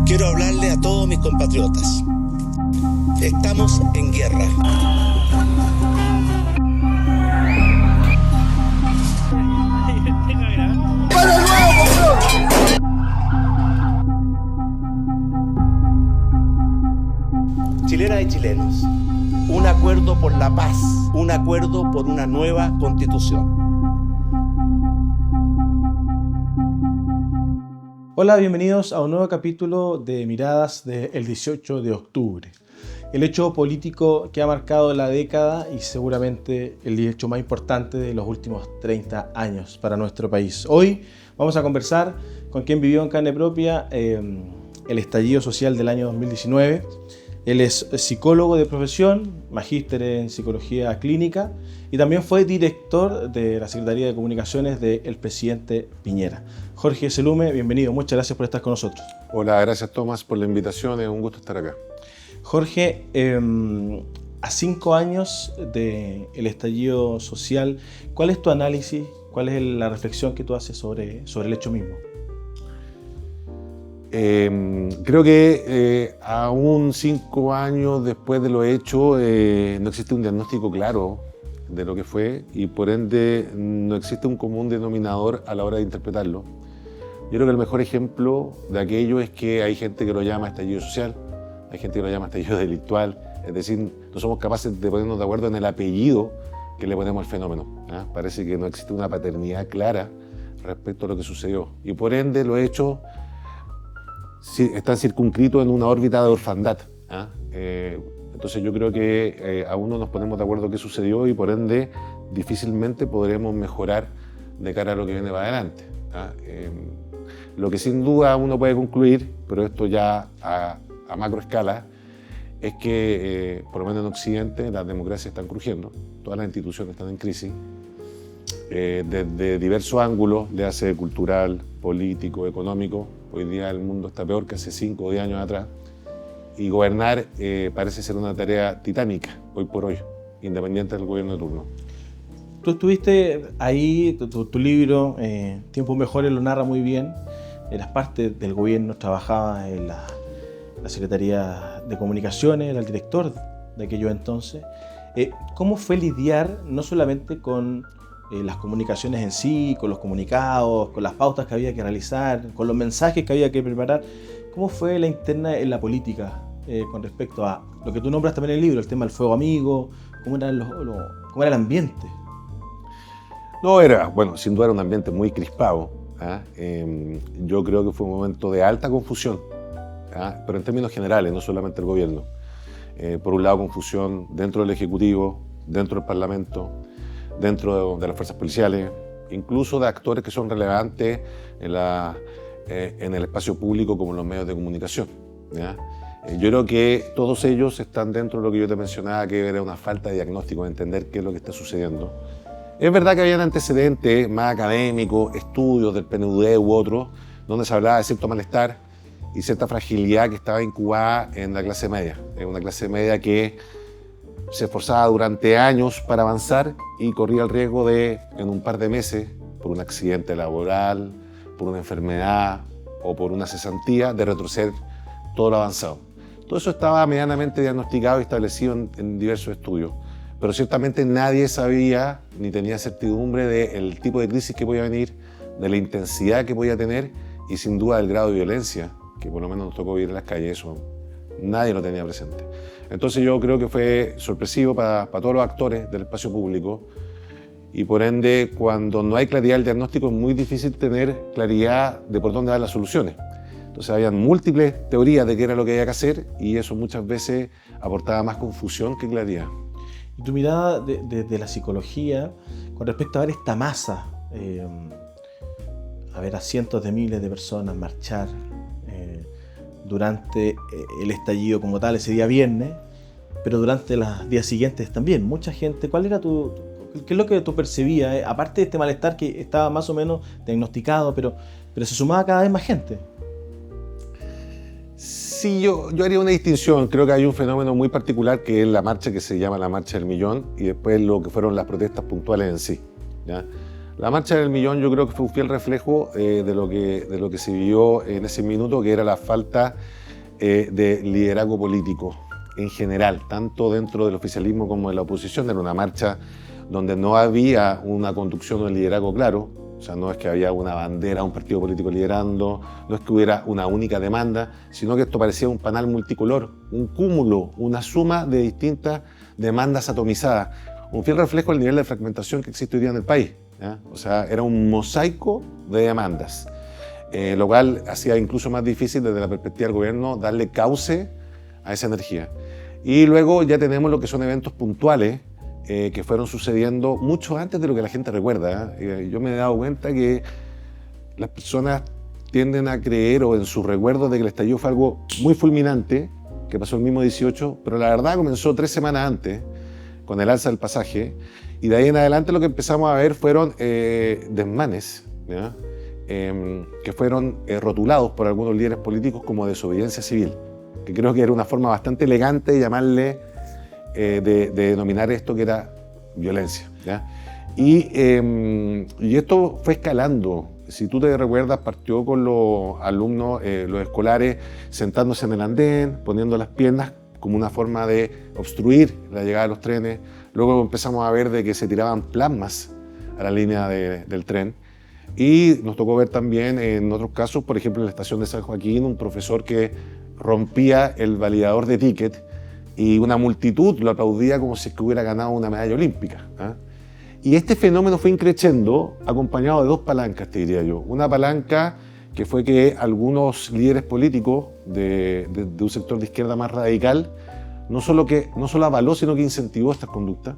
Quiero hablarle a todos mis compatriotas. Estamos en guerra. Chilenas y chilenos, un acuerdo por la paz, un acuerdo por una nueva constitución. Hola, bienvenidos a un nuevo capítulo de Miradas del 18 de octubre. El hecho político que ha marcado la década y seguramente el hecho más importante de los últimos 30 años para nuestro país. Hoy vamos a conversar con quien vivió en carne propia el estallido social del año 2019. Él es psicólogo de profesión, magíster en psicología clínica y también fue director de la Secretaría de Comunicaciones del presidente Piñera. Jorge Selume, bienvenido. Muchas gracias por estar con nosotros. Hola, gracias Tomás por la invitación. Es un gusto estar acá. Jorge, a 5 años del estallido social, ¿cuál es tu análisis? ¿Cuál es la reflexión que tú haces sobre el hecho mismo? Creo que aún 5 años después de lo hecho no existe un diagnóstico claro de lo que fue y por ende no existe un común denominador a la hora de interpretarlo. Yo creo que el mejor ejemplo de aquello es que hay gente que lo llama estallido social, hay gente que lo llama estallido delictual, es decir, no somos capaces de ponernos de acuerdo en el apellido que le ponemos al fenómeno. Parece que no existe una paternidad clara respecto a lo que sucedió y por ende lo hecho están circunscritos en una órbita de orfandad. Entonces yo creo que aún no nos ponemos de acuerdo qué sucedió y por ende difícilmente podremos mejorar de cara a lo que viene para adelante. Lo que sin duda uno puede concluir, pero esto ya a macro escala, es que por lo menos en Occidente las democracias están crujiendo, todas las instituciones están en crisis, desde diversos ángulos, le hace cultural, político, económico. Hoy día el mundo está peor que hace 5 o 10 años atrás y gobernar parece ser una tarea titánica hoy por hoy, independiente del gobierno de turno. Tú estuviste ahí, tu libro, Tiempos Mejores, lo narra muy bien. Eras parte del gobierno, trabajabas en la Secretaría de Comunicaciones, era el director de aquello entonces. ¿Cómo fue lidiar no solamente con las comunicaciones en sí, con los comunicados, con las pautas que había que realizar, con los mensajes que había que preparar? ¿Cómo fue la interna en la política con respecto a lo que tú nombras también en el libro, el tema del fuego amigo? ¿Cómo era el ambiente? No, bueno, sin duda era un ambiente muy crispado. Yo creo que fue un momento de alta confusión, pero en términos generales, no solamente el gobierno. Por un lado, confusión dentro del Ejecutivo, dentro del Parlamento, dentro de las fuerzas policiales, incluso de actores que son relevantes en el espacio público como en los medios de comunicación. Yo creo que todos ellos están dentro de lo que yo te mencionaba, que era una falta de diagnóstico, de entender qué es lo que está sucediendo. Es verdad que habían antecedentes más académicos, estudios del PNUD u otros, donde se hablaba de cierto malestar y cierta fragilidad que estaba incubada en la clase media. Es una clase media que se esforzaba durante años para avanzar y corría el riesgo de, en un par de meses, por un accidente laboral, por una enfermedad o por una cesantía, de retroceder todo lo avanzado. Todo eso estaba medianamente diagnosticado y establecido en diversos estudios, pero ciertamente nadie sabía ni tenía certidumbre del tipo de crisis que podía venir, de la intensidad que podía tener y sin duda del grado de violencia que por lo menos nos tocó vivir en las calles. Eso nadie lo tenía presente. Entonces yo creo que fue sorpresivo para todos los actores del espacio público y por ende cuando no hay claridad del diagnóstico es muy difícil tener claridad de por dónde van las soluciones. Entonces habían múltiples teorías de qué era lo que había que hacer y eso muchas veces aportaba más confusión que claridad. Y tu mirada de la psicología con respecto a ver esta masa, a ver a cientos de miles de personas marchar durante el estallido como tal, ese día viernes, pero durante los días siguientes también, mucha gente. ¿Qué es lo que tú percibías? Aparte de este malestar que estaba más o menos diagnosticado, pero se sumaba cada vez más gente. Sí, yo haría una distinción. Creo que hay un fenómeno muy particular que es la marcha que se llama la Marcha del Millón y después lo que fueron las protestas puntuales en sí, ¿ya? La Marcha del Millón yo creo que fue un fiel reflejo de lo que se vivió en ese minuto, que era la falta de liderazgo político en general, tanto dentro del oficialismo como de la oposición. Era una marcha donde no había una conducción o un liderazgo claro, o sea, no es que había una bandera, un partido político liderando, no es que hubiera una única demanda, sino que esto parecía un panal multicolor, un cúmulo, una suma de distintas demandas atomizadas, un fiel reflejo del nivel de fragmentación que existe hoy día en el país, ¿ya? O sea, era un mosaico de demandas, lo cual hacía incluso más difícil desde la perspectiva del gobierno darle cauce a esa energía. Y luego ya tenemos lo que son eventos puntuales que fueron sucediendo mucho antes de lo que la gente recuerda. Yo me he dado cuenta que las personas tienden a creer o en sus recuerdos de que el estallido fue algo muy fulminante, que pasó el mismo 18, pero la verdad comenzó 3 semanas antes, con el alza del pasaje, y de ahí en adelante lo que empezamos a ver fueron desmanes, ¿ya? Que fueron rotulados por algunos líderes políticos como desobediencia civil, que creo que era una forma bastante elegante de llamarle, de denominar esto que era violencia, ¿ya? Y esto fue escalando. Si tú te recuerdas, partió con los alumnos, los escolares, sentándose en el andén, poniendo las piernas como una forma de obstruir la llegada de los trenes. Luego empezamos a ver de que se tiraban plasmas a la línea del tren. Y nos tocó ver también en otros casos, por ejemplo en la estación de San Joaquín, un profesor que rompía el validador de ticket y una multitud lo aplaudía como si hubiera ganado una medalla olímpica, ¿eh? Y este fenómeno fue increciendo acompañado de 2 palancas, te diría yo. Una palanca que fue que algunos líderes políticos de un sector de izquierda más radical no solo avaló, sino que incentivó estas conductas,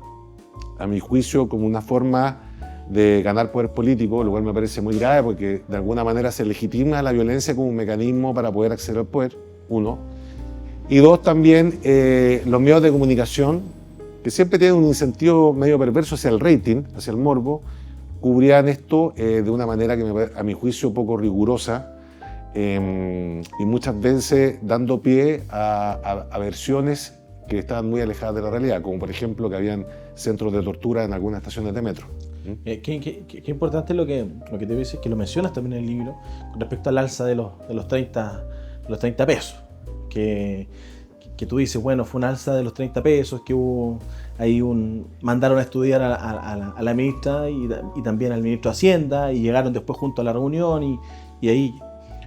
a mi juicio como una forma de ganar poder político, lo cual me parece muy grave porque de alguna manera se legitima la violencia como un mecanismo para poder acceder al poder, 1. Y 2, también los medios de comunicación, que siempre tienen un incentivo medio perverso hacia el rating, hacia el morbo, cubrían esto de una manera que a mi juicio poco rigurosa y muchas veces dando pie a versiones que estaban muy alejadas de la realidad, como por ejemplo que habían centros de tortura en algunas estaciones de metro. Qué importante lo que te dices, que lo mencionas también en el libro, con respecto al alza de los 30 pesos. Que tú dices, bueno, fue un alza de los 30 pesos, que hubo ahí mandaron a estudiar a la ministra y también al ministro de Hacienda, y llegaron después junto a la reunión, y ahí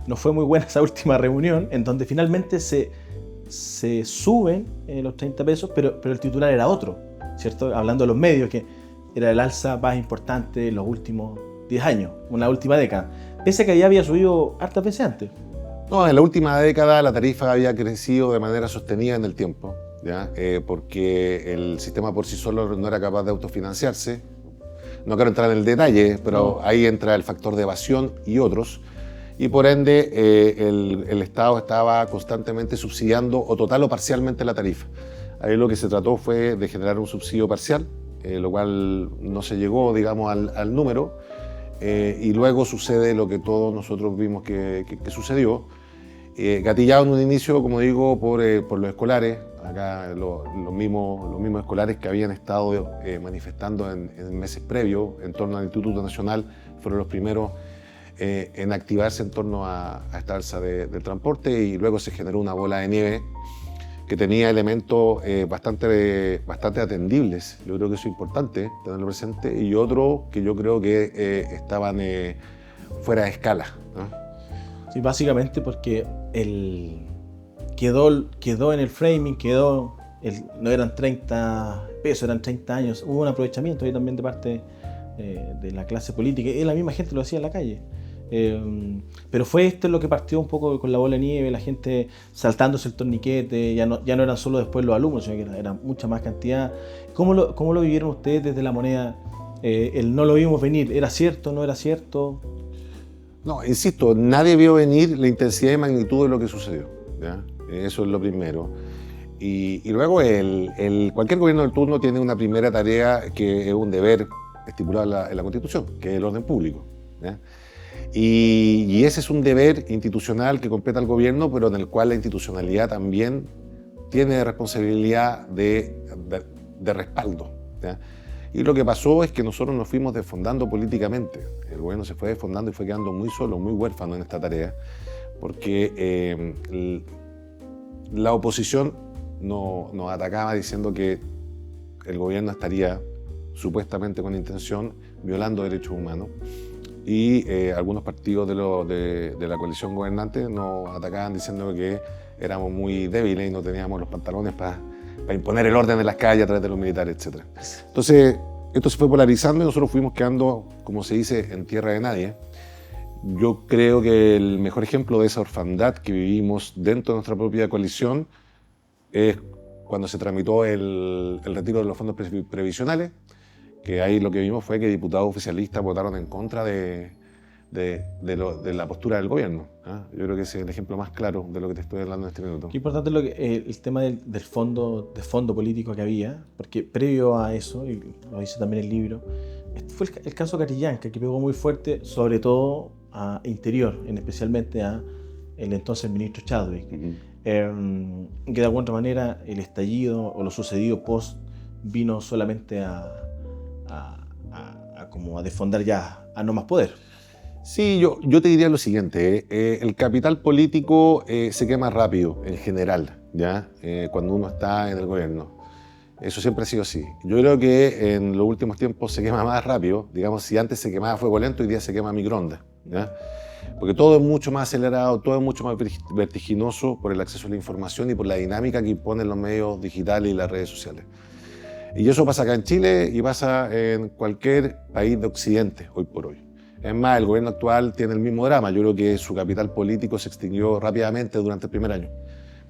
no fue muy buena esa última reunión, en donde finalmente se suben los 30 pesos, pero el titular era otro, ¿cierto? Hablando de los medios, que era el alza más importante de los últimos 10 años, una última década, pese a que ya había subido hartas veces antes. No, en la última década la tarifa había crecido de manera sostenida en el tiempo, ¿ya? Porque el sistema por sí solo no era capaz de autofinanciarse. No quiero entrar en el detalle, pero ahí entra el factor de evasión y otros. Y por ende el Estado estaba constantemente subsidiando o total o parcialmente la tarifa. Ahí lo que se trató fue de generar un subsidio parcial, lo cual no se llegó, digamos, al número. Y luego sucede lo que todos nosotros vimos que sucedió, gatillado en un inicio, como digo, por los escolares, acá los mismos escolares que habían estado manifestando en meses previos en torno al Instituto Nacional, fueron los primeros en activarse en torno a esta alza del transporte, y luego se generó una bola de nieve que tenía elementos bastante atendibles. Yo creo que eso es importante tenerlo presente, y otro que yo creo que estaban fuera de escala, ¿no? Sí, básicamente porque quedó en el framing, no eran 30 pesos, eran 30 años. Hubo un aprovechamiento ahí también de parte de la clase política, y la misma gente lo hacía en la calle. Pero fue esto lo que partió un poco con la bola de nieve, la gente saltándose el torniquete, ya no eran solo después los alumnos, sino que era mucha más cantidad. ¿Cómo lo vivieron ustedes desde La Moneda? El no lo vimos venir, ¿era cierto, no era cierto? No, insisto, nadie vio venir la intensidad y magnitud de lo que sucedió, ¿ya? Eso es lo primero. Y luego cualquier gobierno del turno tiene una primera tarea que es un deber estipulado en la Constitución, que es el orden público, ¿ya? Y ese es un deber institucional que completa el gobierno, pero en el cual la institucionalidad también tiene responsabilidad de respaldo, ¿ya? Y lo que pasó es que nosotros nos fuimos desfondando políticamente. El gobierno se fue desfondando y fue quedando muy solo, muy huérfano en esta tarea, porque la oposición nos atacaba diciendo que el gobierno estaría supuestamente con intención violando derechos humanos, y algunos partidos de la coalición gobernante nos atacaban diciendo que éramos muy débiles y no teníamos los pantalones para imponer el orden en las calles a través de los militares, etc. Entonces, esto se fue polarizando y nosotros fuimos quedando, como se dice, en tierra de nadie. Yo creo que el mejor ejemplo de esa orfandad que vivimos dentro de nuestra propia coalición es cuando se tramitó el retiro de los fondos previsionales, que ahí lo que vimos fue que diputados oficialistas votaron en contra de la postura del gobierno. Yo creo que ese es el ejemplo más claro de lo que te estoy hablando en este minuto. Qué importante el tema del fondo político que había, porque previo a eso, y lo dice también el libro, fue el caso Catrillanca, que pegó muy fuerte, sobre todo a Interior, especialmente a el entonces ministro Chadwick. Que de alguna manera el estallido o lo sucedido post vino solamente a como a desfondar ya, a no más poder. Sí, yo te diría lo siguiente, el capital político se quema rápido en general, ¿ya? Cuando uno está en el gobierno. Eso siempre ha sido así. Yo creo que en los últimos tiempos se quema más rápido. Digamos, si antes se quemaba a fuego lento, hoy día se quema a microondas, ¿ya? Porque todo es mucho más acelerado, todo es mucho más vertiginoso por el acceso a la información y por la dinámica que imponen los medios digitales y las redes sociales. Y eso pasa acá en Chile y pasa en cualquier país de Occidente hoy por hoy. Es más, el gobierno actual tiene el mismo drama. Yo creo que su capital político se extinguió rápidamente durante el primer año,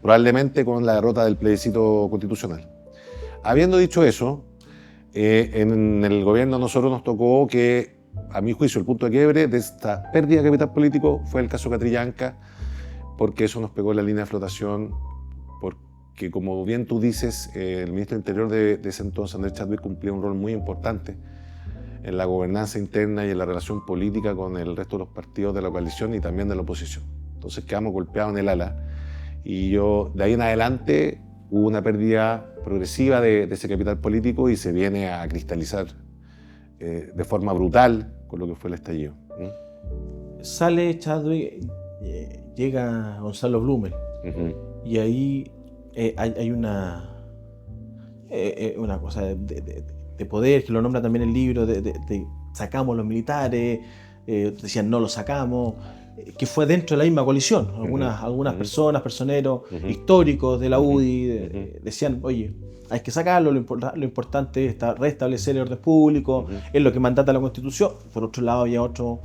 probablemente con la derrota del plebiscito constitucional. Habiendo dicho eso, en el gobierno a nosotros nos tocó que, a mi juicio, el punto de quiebre de esta pérdida de capital político fue el caso Catrillanca, porque eso nos pegó en la línea de flotación, porque como bien tú dices, el ministro del Interior de ese entonces, Andrés Chadwick, cumplía un rol muy importante en la gobernanza interna y en la relación política con el resto de los partidos de la coalición y también de la oposición. Entonces quedamos golpeados en el ala, y de ahí en adelante hubo una pérdida progresiva de ese capital político y se viene a cristalizar de forma brutal con lo que fue el estallido. Sale Chadwick, llega Gonzalo Blumel, y ahí hay una cosa de poder, que lo nombra también el libro, de sacamos los militares, decían no los sacamos, que fue dentro de la misma coalición. Algunas personas, personeros históricos de la UDI decían, oye, hay que sacarlo, lo importante es restablecer el orden público, es lo que mandata la Constitución. Por otro lado había otro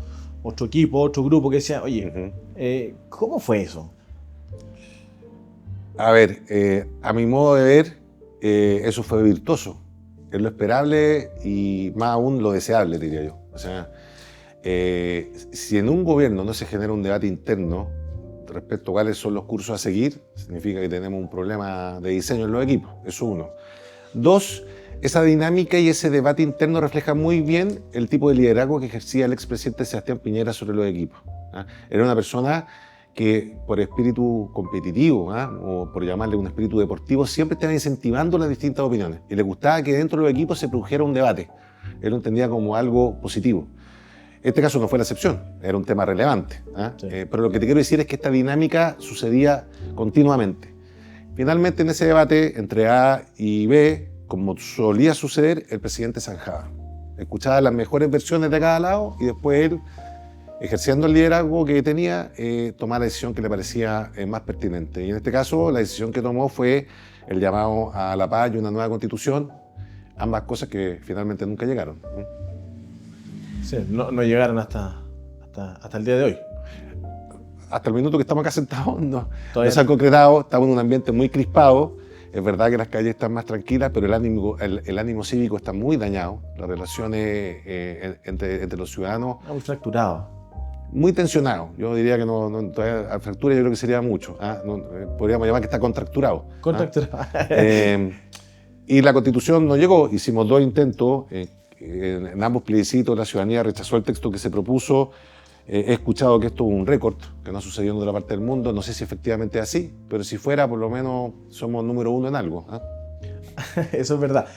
equipo, otro grupo que decía, oye, ¿cómo fue eso? A ver, a mi modo de ver, eso fue virtuoso. Es lo esperable y más aún lo deseable, diría yo. O sea, si en un gobierno no se genera un debate interno respecto a cuáles son los cursos a seguir, significa que tenemos un problema de diseño en los equipos. Eso uno. Dos, esa dinámica y ese debate interno refleja muy bien el tipo de liderazgo que ejercía el expresidente Sebastián Piñera sobre los equipos. Era una persona que por espíritu competitivo, o por llamarle un espíritu deportivo, siempre estaba incentivando las distintas opiniones y le gustaba que dentro de los equipos se produjera un debate. Él lo entendía como algo positivo. Este caso no fue la excepción, era un tema relevante. Sí. Pero lo que te quiero decir es que esta dinámica sucedía continuamente. Finalmente, en ese debate entre A y B, como solía suceder, el presidente zanjaba. Escuchaba las mejores versiones de cada lado y después él, ejerciendo el liderazgo que tenía, tomaba la decisión que le parecía más pertinente. Y en este caso, la decisión que tomó fue el llamado a la paz y una nueva constitución, ambas cosas que finalmente nunca llegaron. Sí, no llegaron hasta el día de hoy. Hasta el minuto que estamos acá sentados no se han concretado, estamos en un ambiente muy crispado. Es verdad que las calles están más tranquilas, pero el ánimo cívico está muy dañado. Las relaciones entre los ciudadanos... Muy fracturado. Muy tensionado. Yo diría que a fractura yo creo que sería mucho. Podríamos llamar que está contracturado. Contracturado. Y la Constitución no llegó. Hicimos 2 intentos. En ambos plebiscitos la ciudadanía rechazó el texto que se propuso. He escuchado que esto es un récord, que no sucedió en otra parte del mundo. No sé si efectivamente es así, pero si fuera, por lo menos somos número 1 en algo. Eso es verdad.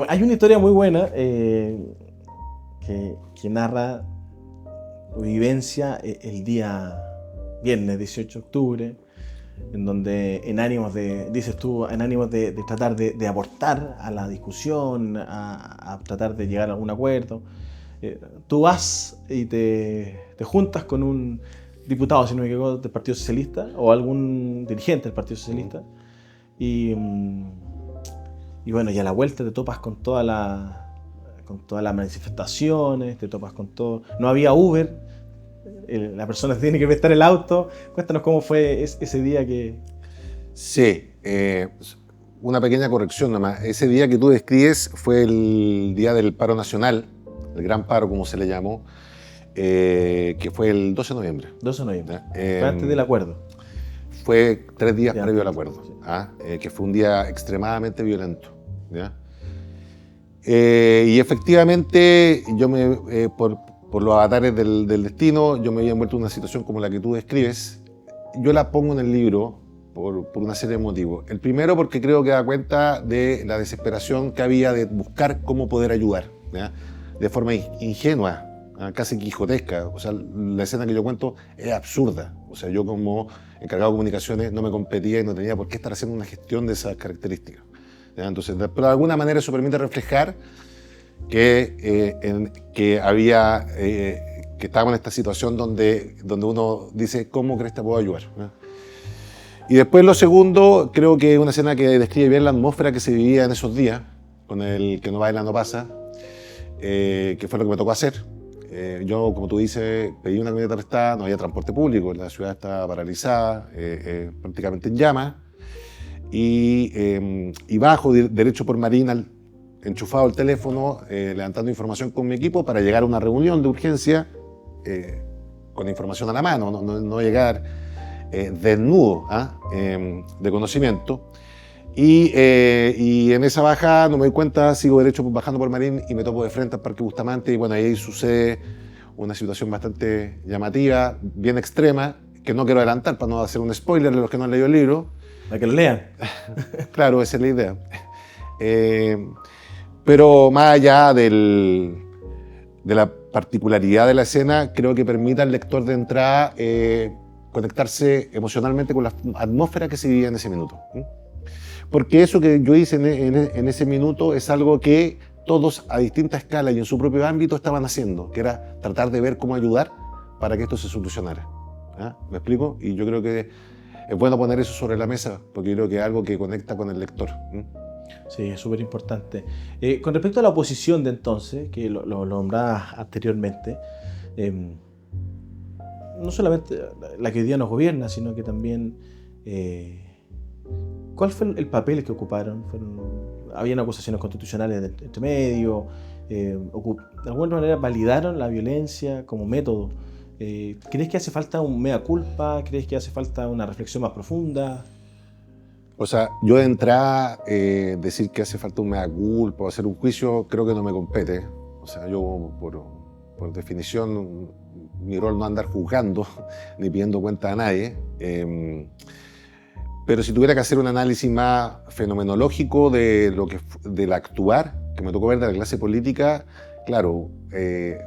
Hay una historia muy buena que narra tu vivencia el día viernes 18 de octubre, en donde dices tú, en ánimos de tratar de aportar a la discusión, a tratar de llegar a algún acuerdo, tú vas y te juntas con un diputado, si no me equivoco, del Partido Socialista, o algún dirigente del Partido Socialista, y bueno, y a la vuelta te topas con todas las manifestaciones, te topas con todo. No había Uber, la persona tiene que prestar el auto. Cuéntanos cómo fue ese día que... Sí, una pequeña corrección nomás. Ese día que tú describes fue el día del paro nacional, el gran paro como se le llamó, que fue el 12 de noviembre. 12 de noviembre, fue antes del acuerdo. Fue 3 días Ya, previo al acuerdo, sí. Que fue un día extremadamente violento. ¿Ya? Y efectivamente, yo por los avatares del destino, yo me había envuelto en una situación como la que tú describes. Yo la pongo en el libro por una serie de motivos. El primero, porque creo que da cuenta de la desesperación que había de buscar cómo poder ayudar, ¿ya? De forma ingenua, casi quijotesca. O sea, la escena que yo cuento es absurda. O sea, yo como encargado de comunicaciones no me competía y no tenía por qué estar haciendo una gestión de esas características. ¿Ya? Entonces, pero de alguna manera eso permite reflejar que estábamos en esta situación donde uno dice, ¿cómo crees que te puedo ayudar? ¿Ya? Y después lo segundo, creo que es una escena que describe bien la atmósfera que se vivía en esos días, con el que no baila no pasa, que fue lo que me tocó hacer. Yo, como tú dices, pedí una camioneta prestada, no había transporte público, la ciudad estaba paralizada, prácticamente en llamas, y bajo derecho por Marín, enchufado el teléfono, levantando información con mi equipo para llegar a una reunión de urgencia con información a la mano, no llegar desnudo de conocimiento. Y en esa bajada no me doy cuenta, sigo derecho bajando por Marín y me topo de frente al Parque Bustamante y bueno, ahí sucede una situación bastante llamativa, bien extrema, que no quiero adelantar para no hacer un spoiler de los que no han leído el libro. Para que lo lean. Claro, esa es la idea. Pero más allá de la particularidad de la escena, creo que permite al lector de entrada conectarse emocionalmente con la atmósfera que se vivía en ese minuto. Porque eso que yo hice en ese minuto es algo que todos a distinta escala y en su propio ámbito estaban haciendo, que era tratar de ver cómo ayudar para que esto se solucionara. ¿Me explico? Y yo creo que es bueno poner eso sobre la mesa, porque yo creo que es algo que conecta con el lector. Sí, es súper importante. Con respecto a la oposición de entonces, que lo nombrabas anteriormente, no solamente la que hoy día nos gobierna, sino que también... ¿Cuál fue el papel que ocuparon? ¿Habían acusaciones constitucionales entre medio? ¿De alguna manera validaron la violencia como método? ¿Crees que hace falta un mea culpa? ¿Crees que hace falta una reflexión más profunda? O sea, yo de entrada decir que hace falta un mea culpa o hacer un juicio creo que no me compete. O sea, yo por definición mi rol no es andar juzgando ni pidiendo cuenta a nadie. Pero si tuviera que hacer un análisis más fenomenológico del actuar, que me tocó ver de la clase política, claro,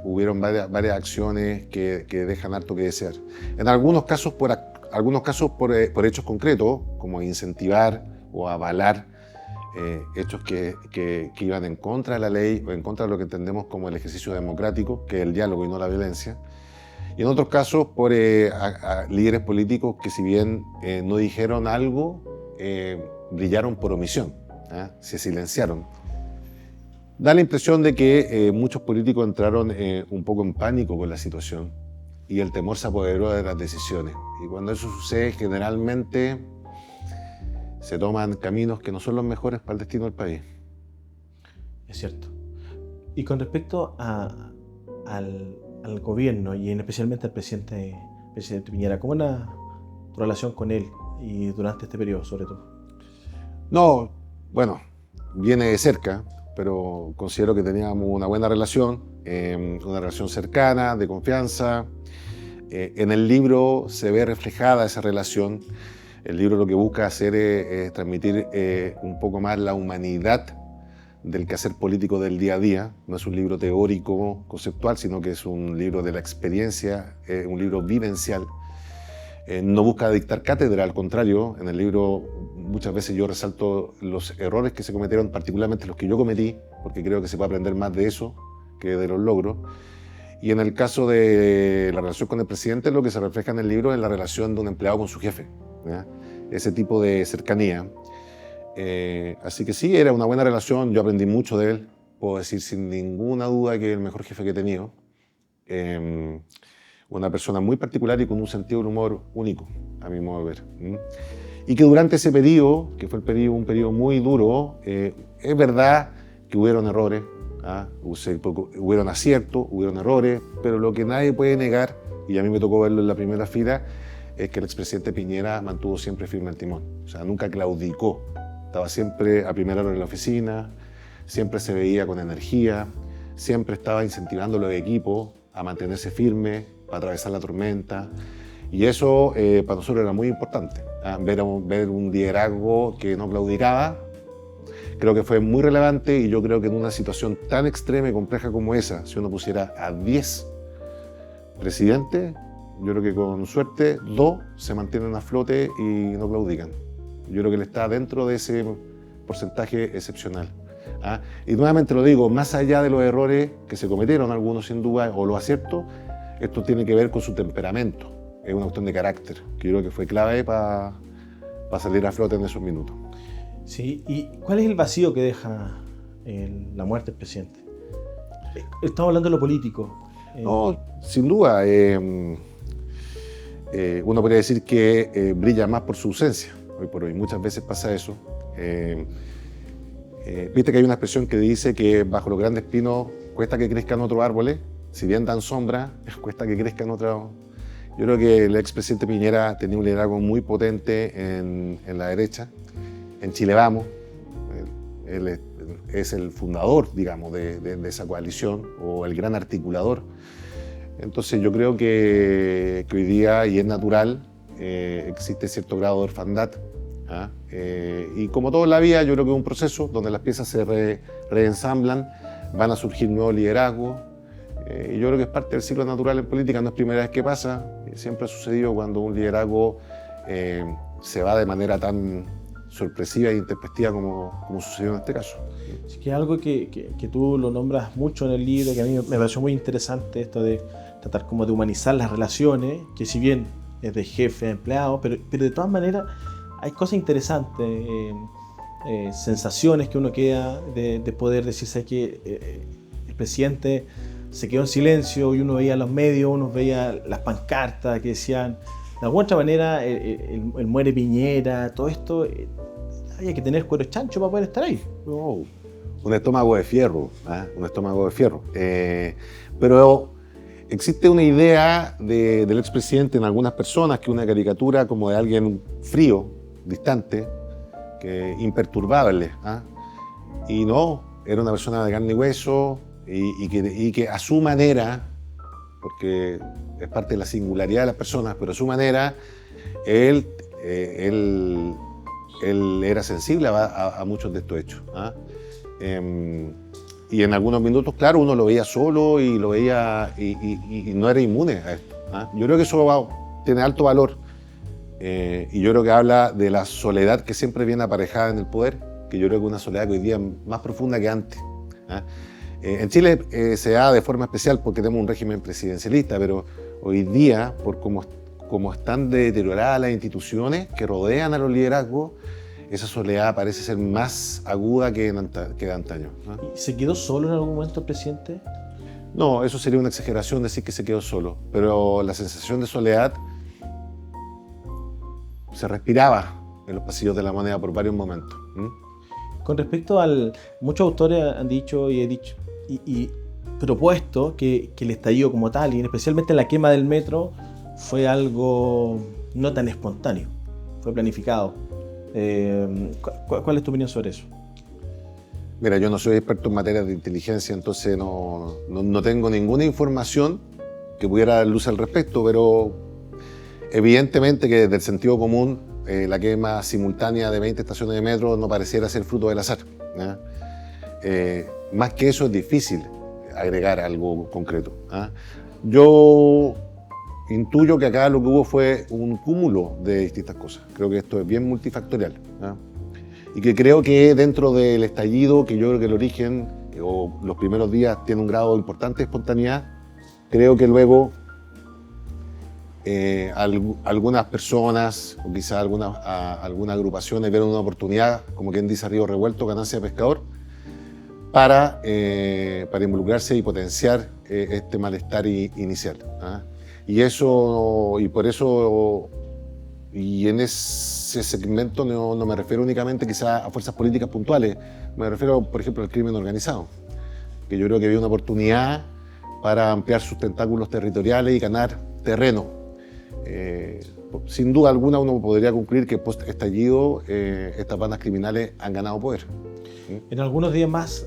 hubieron varias acciones que dejan harto que desear. En algunos casos por hechos concretos, como incentivar o avalar hechos que iban en contra de la ley o en contra de lo que entendemos como el ejercicio democrático, que es el diálogo y no la violencia. Y en otros casos por a líderes políticos que si bien no dijeron algo, brillaron por omisión, se silenciaron. Da la impresión de que muchos políticos entraron un poco en pánico con la situación y el temor se apoderó de las decisiones. Y cuando eso sucede, generalmente se toman caminos que no son los mejores para el destino del país. Es cierto. Y con respecto al gobierno y especialmente al presidente Piñera, ¿cómo era tu relación con él y durante este periodo, sobre todo? No, bueno, viene de cerca, pero considero que teníamos una buena relación, una relación cercana, de confianza. En el libro se ve reflejada esa relación. El libro lo que busca hacer es transmitir un poco más la humanidad del quehacer político del día a día. No es un libro teórico, conceptual, sino que es un libro de la experiencia, un libro vivencial. No busca dictar cátedra, al contrario, en el libro muchas veces yo resalto los errores que se cometieron, particularmente los que yo cometí, porque creo que se puede aprender más de eso que de los logros. Y en el caso de la relación con el presidente, lo que se refleja en el libro es la relación de un empleado con su jefe, ¿ya? Ese tipo de cercanía. Así que sí, era una buena relación, yo aprendí mucho de él, puedo decir sin ninguna duda que es el mejor jefe que he tenido. Una persona muy particular y con un sentido del humor único, a mi modo de ver. Y que durante ese periodo, que fue un periodo muy duro, es verdad que hubieron errores, hubieron aciertos, hubieron errores, pero lo que nadie puede negar, y a mí me tocó verlo en la primera fila, es que el expresidente Piñera mantuvo siempre firme el timón. O sea, nunca claudicó. Estaba siempre a primera hora en la oficina, siempre se veía con energía, siempre estaba incentivando a los equipos a mantenerse firmes, para atravesar la tormenta. Y eso para nosotros era muy importante. Ver un liderazgo que no claudicaba, creo que fue muy relevante, y yo creo que en una situación tan extrema y compleja como esa, si uno pusiera a 10 presidentes, yo creo que con suerte 2 se mantienen a flote y no claudican. Yo creo que él está dentro de ese porcentaje excepcional. Y nuevamente lo digo, más allá de los errores que se cometieron, algunos sin duda, o los aciertos, esto tiene que ver con su temperamento. Es una cuestión de carácter, que yo creo que fue clave para salir a flote en esos minutos. Sí, ¿y cuál es el vacío que deja la muerte del presidente? Estamos hablando de lo político. No, sin duda. Uno podría decir que brilla más por su ausencia, hoy por hoy. Muchas veces pasa eso. Viste que hay una expresión que dice que bajo los grandes pinos cuesta que crezcan otros árboles, si bien dan sombra, cuesta que crezcan otros. Yo creo que el expresidente Piñera tenía un liderazgo muy potente en la derecha. En Chile Vamos, él es el fundador, digamos, de esa coalición, o el gran articulador. Entonces yo creo que hoy día, y es natural, existe cierto grado de orfandad. Y como todo en la vida, yo creo que es un proceso donde las piezas se reensamblan, van a surgir nuevos liderazgos. Y yo creo que es parte del ciclo natural en política, no es primera vez que pasa, siempre ha sucedido cuando un liderazgo se va de manera tan sorpresiva e intempestiva como sucedió en este caso. Así que algo que tú lo nombras mucho en el libro, que a mí me pareció muy interesante, esto de tratar como de humanizar las relaciones, que si bien es de jefe a empleado, pero de todas maneras hay cosas interesantes, sensaciones que uno queda de poder decir, ¿sabes qué? El presidente se quedó en silencio y uno veía los medios, uno veía las pancartas que decían, de alguna otra manera, el muere Piñera, todo esto, había que tener cuero chancho para poder estar ahí. No, un estómago de fierro, un estómago de fierro. Pero existe una idea del expresidente en algunas personas, que es una caricatura como de alguien frío, distante, imperturbable. Y no, era una persona de carne y hueso, y que a su manera, porque es parte de la singularidad de las personas, pero a su manera, él era sensible a muchos de estos hechos. Y en algunos minutos, claro, uno lo veía solo y lo veía y no era inmune a esto. Yo creo que eso tiene alto valor, y yo creo que habla de la soledad que siempre viene aparejada en el poder, que yo creo que es una soledad que hoy día es más profunda que antes. En Chile se da de forma especial porque tenemos un régimen presidencialista, pero hoy día, por cómo están deterioradas las instituciones que rodean a los liderazgos, esa soledad parece ser más aguda que de antaño. ¿Y se quedó solo en algún momento el presidente? No, eso sería una exageración decir que se quedó solo, pero la sensación de soledad se respiraba en los pasillos de la Moneda por varios momentos. Con respecto muchos autores han dicho y propuesto que el estallido como tal, y especialmente la quema del metro, fue algo no tan espontáneo, fue planificado. ¿Cuál es tu opinión sobre eso? Mira, yo no soy experto en materia de inteligencia, entonces no tengo ninguna información que pudiera dar luz al respecto, pero evidentemente que desde el sentido común la quema simultánea de 20 estaciones de metro no pareciera ser fruto del azar. Más que eso es difícil agregar algo concreto. Yo intuyo que acá lo que hubo fue un cúmulo de distintas cosas. Creo que esto es bien multifactorial. Y que creo que dentro del estallido, que yo creo que el origen o los primeros días tiene un grado importante de espontaneidad, creo que luego algunas personas o quizás algunas agrupaciones vieron una oportunidad, como quien dice río revuelto, ganancia de pescador, para involucrarse y potenciar este malestar inicial. Y por eso, y en ese segmento no me refiero únicamente quizás a fuerzas políticas puntuales, me refiero, por ejemplo, al crimen organizado, que yo creo que había una oportunidad para ampliar sus tentáculos territoriales y ganar terreno. Sin duda alguna uno podría concluir que post-estallido estas bandas criminales han ganado poder. En algunos días más,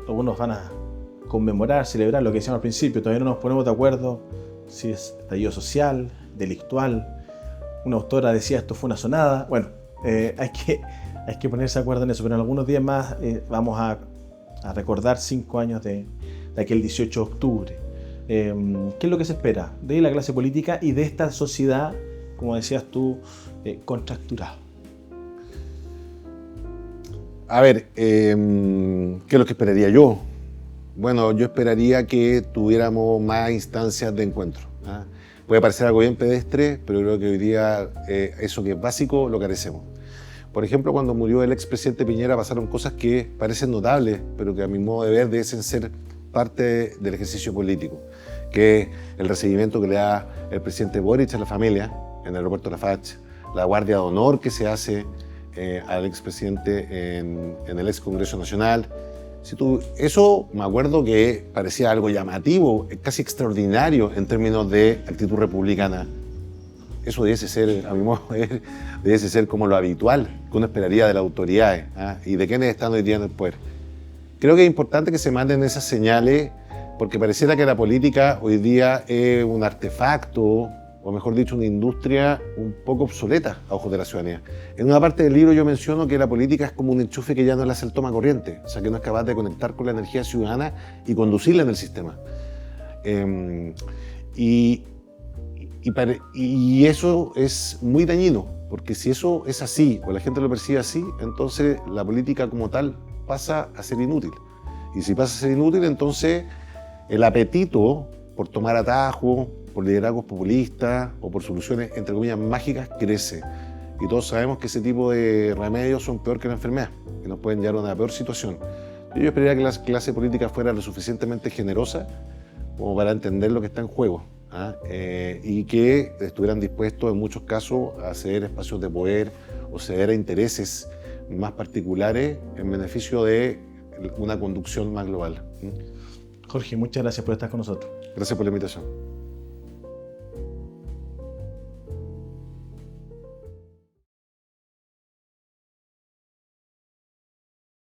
algunos van a conmemorar, celebrar lo que decíamos al principio. Todavía no nos ponemos de acuerdo si es estallido social, delictual. Una autora decía esto fue una sonada. Bueno, hay que ponerse de acuerdo en eso, pero en algunos días más vamos a recordar 5 años de aquel 18 de octubre. ¿Qué es lo que se espera de la clase política y de esta sociedad, como decías tú, contracturada? A ver, ¿qué es lo que esperaría yo? Bueno, yo esperaría que tuviéramos más instancias de encuentro. Puede parecer algo bien pedestre, pero creo que hoy día eso que es básico lo carecemos. Por ejemplo, cuando murió el expresidente Piñera pasaron cosas que parecen notables, pero que a mi modo de ver deben ser parte del ejercicio político, que es el recibimiento que le da el presidente Boric a la familia en el aeropuerto de Lafach, la guardia de honor que se hace al expresidente en el ex Congreso Nacional. Eso me acuerdo que parecía algo llamativo, casi extraordinario en términos de actitud republicana. Eso debiese ser, a mi modo de ver, debiese ser como lo habitual que uno esperaría de las autoridades y de quienes están hoy día en el poder. Creo que es importante que se manden esas señales porque pareciera que la política hoy día es un artefacto, o mejor dicho, una industria un poco obsoleta a ojos de la ciudadanía. En una parte del libro yo menciono que la política es como un enchufe que ya no le hace el toma corriente, o sea, que no es capaz de conectar con la energía ciudadana y conducirla en el sistema. Y eso es muy dañino, porque si eso es así, o la gente lo percibe así, entonces la política como tal pasa a ser inútil. Y si pasa a ser inútil, entonces el apetito por tomar atajos, por liderazgos populistas o por soluciones, entre comillas, mágicas, crece. Y todos sabemos que ese tipo de remedios son peor que la enfermedad, que nos pueden llevar a una peor situación. Yo esperaría que la clase política fuera lo suficientemente generosa como para entender lo que está en juego, y que estuvieran dispuestos en muchos casos a ceder espacios de poder o ceder a intereses más particulares en beneficio de una conducción más global. Jorge, muchas gracias por estar con nosotros. Gracias por la invitación.